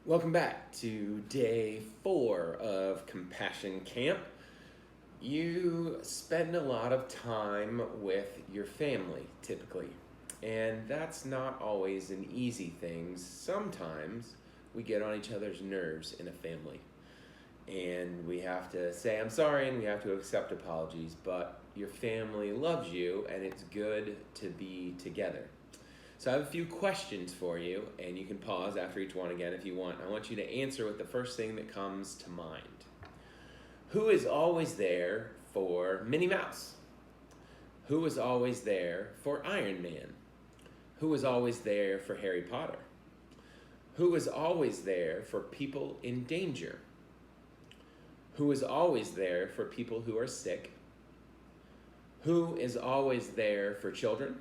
Welcome back to day 4 of Compassion Camp. You spend a lot of time with your family, typically, and that's not always an easy thing. Sometimes we get on each other's nerves in a family, and we have to say, I'm sorry, and we have to accept apologies, but your family loves you, and it's good to be together. So I have a few questions for you, and you can pause after each one again if you want. I want you to answer with the first thing that comes to mind. Who is always there for Minnie Mouse? Who is always there for Iron Man? Who is always there for Harry Potter? Who is always there for people in danger? Who is always there for people who are sick? Who is always there for children?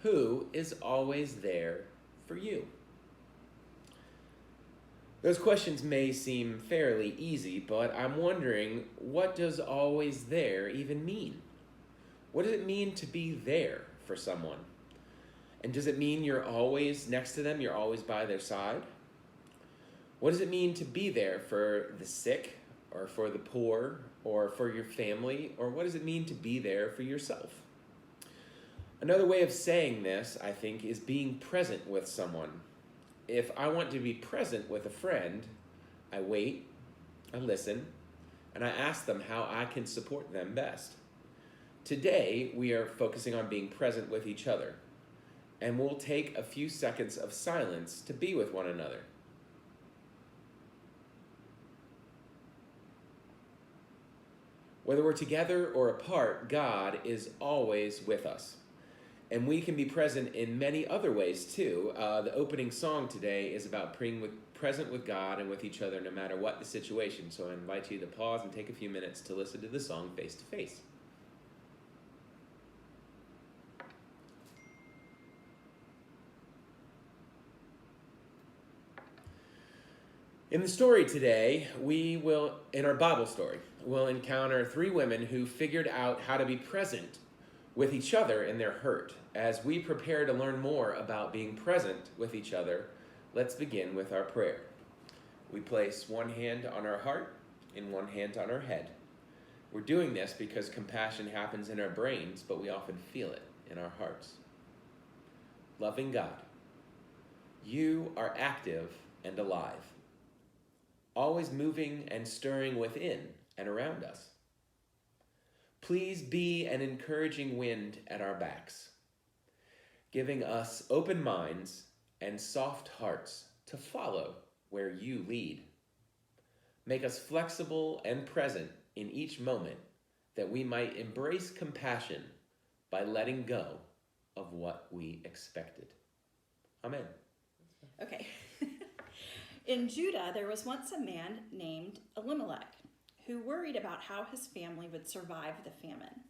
Who is always there for you? Those questions may seem fairly easy, but I'm wondering, what does always there even mean? What does it mean to be there for someone? And does it mean you're always next to them, you're always by their side? What does it mean to be there for the sick, or for the poor, or for your family? Or what does it mean to be there for yourself? Another way of saying this, I think, is being present with someone. If I want to be present with a friend, I wait, I listen, and I ask them how I can support them best. Today, we are focusing on being present with each other, and we'll take a few seconds of silence to be with one another. Whether we're together or apart, God is always with us. And we can be present in many other ways too. The opening song today is about being present with God and with each other no matter what the situation. So I invite you to pause and take a few minutes to listen to the song Face to Face. In the story today, in our Bible story, we'll encounter 3 women who figured out how to be present with each other in their hurt. As we prepare to learn more about being present with each other, let's begin with our prayer. We place one hand on our heart and one hand on our head. We're doing this because compassion happens in our brains, but we often feel it in our hearts. Loving God, you are active and alive, always moving and stirring within and around us. Please be an encouraging wind at our backs, giving us open minds and soft hearts to follow where you lead. Make us flexible and present in each moment that we might embrace compassion by letting go of what we expected. Amen. Okay. In Judah, there was once a man named Elimelech who worried about how his family would survive the famine.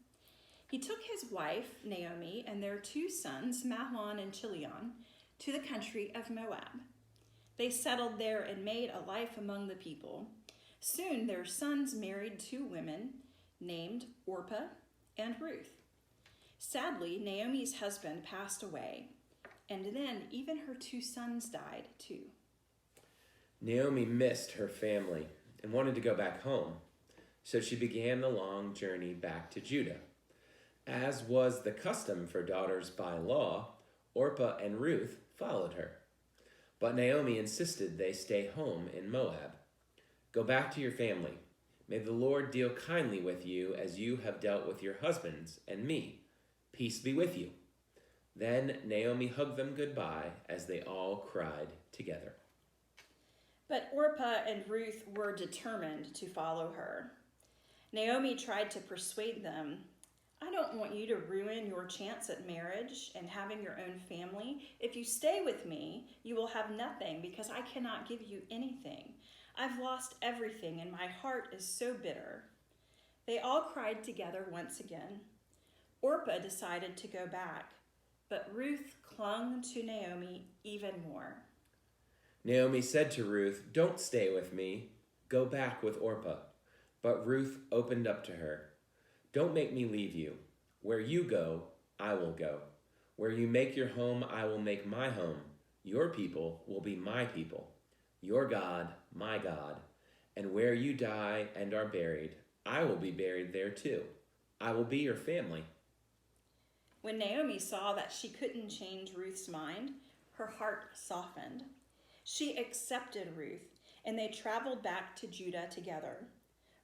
He took his wife, Naomi, and their 2 sons, Mahlon and Chilion, to the country of Moab. They settled there and made a life among the people. Soon their sons married 2 women named Orpah and Ruth. Sadly, Naomi's husband passed away, and then even her 2 sons died too. Naomi missed her family and wanted to go back home. So she began the long journey back to Judah. As was the custom for daughters by law, Orpah and Ruth followed her. But Naomi insisted they stay home in Moab. Go back to your family. May the Lord deal kindly with you as you have dealt with your husbands and me. Peace be with you. Then Naomi hugged them goodbye as they all cried together. But Orpah and Ruth were determined to follow her. Naomi tried to persuade them, I don't want you to ruin your chance at marriage and having your own family. If you stay with me, you will have nothing because I cannot give you anything. I've lost everything and my heart is so bitter. They all cried together once again. Orpah decided to go back, but Ruth clung to Naomi even more. Naomi said to Ruth, don't stay with me. Go back with Orpah. But Ruth opened up to her. Don't make me leave you. Where you go, I will go. Where you make your home, I will make my home. Your people will be my people. your God, my God, and where you die and are buried, I will be buried there too. I will be your family." When Naomi saw that she couldn't change Ruth's mind, her heart softened. She accepted Ruth, and they traveled back to Judah together.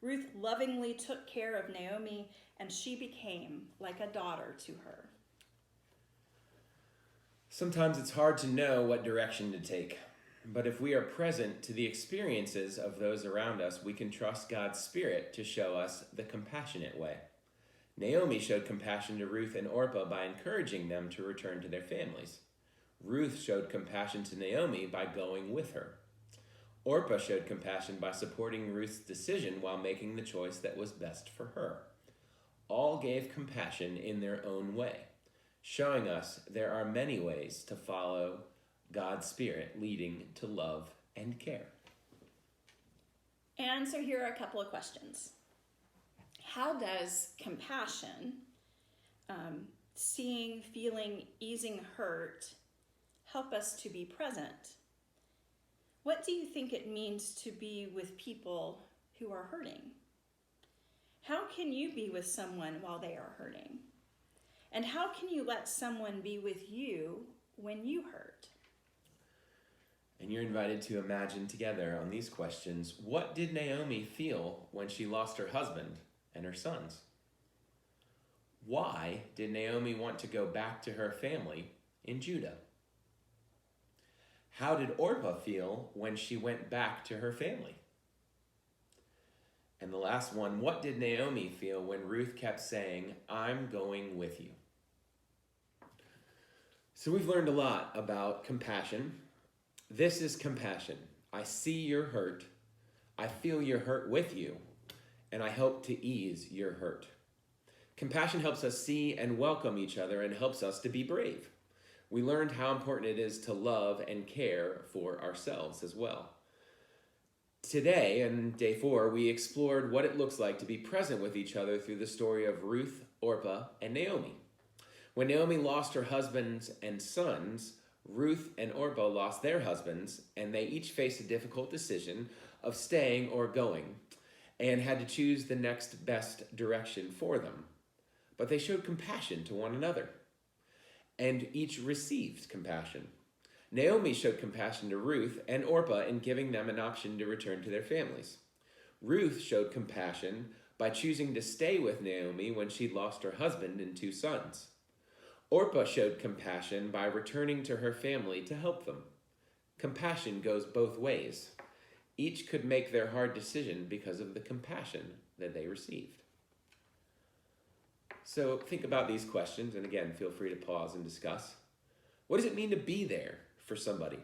Ruth lovingly took care of Naomi, and she became like a daughter to her. Sometimes it's hard to know what direction to take, but if we are present to the experiences of those around us, we can trust God's Spirit to show us the compassionate way. Naomi showed compassion to Ruth and Orpah by encouraging them to return to their families. Ruth showed compassion to Naomi by going with her. Orpah showed compassion by supporting Ruth's decision while making the choice that was best for her. All gave compassion in their own way, showing us there are many ways to follow God's Spirit leading to love and care. And so here are a couple of questions. How does compassion, seeing, feeling, easing hurt, help us to be present? What do you think it means to be with people who are hurting? How can you be with someone while they are hurting? And how can you let someone be with you when you hurt? And you're invited to imagine together on these questions, what did Naomi feel when she lost her husband and her sons? Why did Naomi want to go back to her family in Judah? How did Orpah feel when she went back to her family? And the last one, what did Naomi feel when Ruth kept saying, "I'm going with you"? So we've learned a lot about compassion. This is compassion. I see your hurt. I feel your hurt with you, and I hope to ease your hurt. Compassion helps us see and welcome each other and helps us to be brave. We learned how important it is to love and care for ourselves as well. Today, in day 4, we explored what it looks like to be present with each other through the story of Ruth, Orpah, and Naomi. When Naomi lost her husbands and sons, Ruth and Orpah lost their husbands, and they each faced a difficult decision of staying or going, and had to choose the next best direction for them. But they showed compassion to one another, and each received compassion. Naomi showed compassion to Ruth and Orpah in giving them an option to return to their families. Ruth showed compassion by choosing to stay with Naomi when she'd lost her husband and 2 sons. Orpah showed compassion by returning to her family to help them. Compassion goes both ways. Each could make their hard decision because of the compassion that they received. So think about these questions, and again, feel free to pause and discuss. What does it mean to be there for somebody?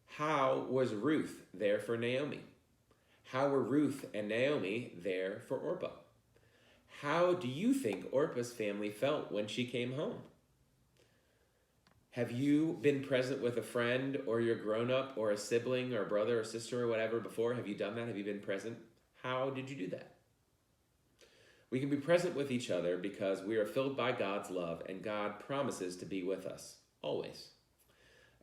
How was Ruth there for Naomi? How were Ruth and Naomi there for Orpah? How do you think Orpah's family felt when she came home? Have you been present with a friend or your grown-up or a sibling or a brother or sister or whatever before? Have you done that? Have you been present? How did you do that? We can be present with each other because we are filled by God's love, and God promises to be with us, always.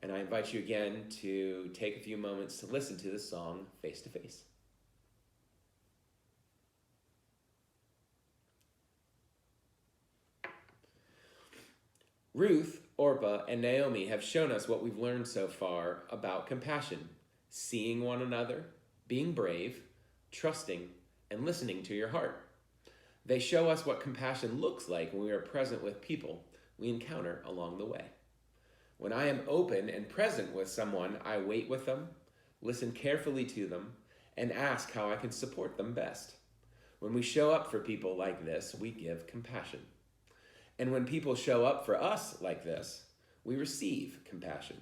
And I invite you again to take a few moments to listen to the song Face to Face. Ruth, Orpah, and Naomi have shown us what we've learned so far about compassion, seeing one another, being brave, trusting, and listening to your heart. They show us what compassion looks like when we are present with people we encounter along the way. When I am open and present with someone, I wait with them, listen carefully to them, and ask how I can support them best. When we show up for people like this, we give compassion. And when people show up for us like this, we receive compassion.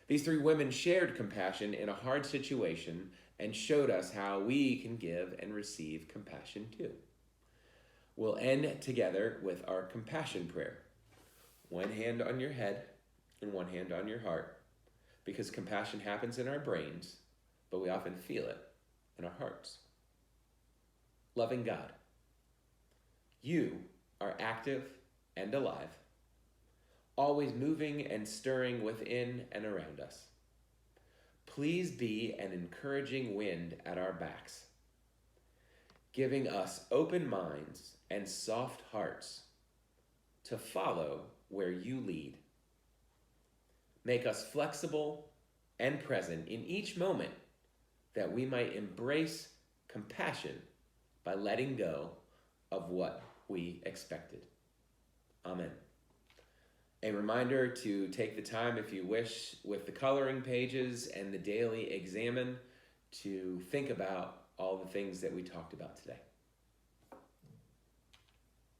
These 3 women shared compassion in a hard situation and showed us how we can give and receive compassion too. We'll end together with our compassion prayer. One hand on your head and one hand on your heart, because compassion happens in our brains, but we often feel it in our hearts. Loving God, you are active and alive, always moving and stirring within and around us. please be an encouraging wind at our backs, giving us open minds and soft hearts to follow where you lead. Make us flexible and present in each moment that we might embrace compassion by letting go of what we expected. Amen. A reminder to take the time, if you wish, with the coloring pages and the daily examine to think about all the things that we talked about today.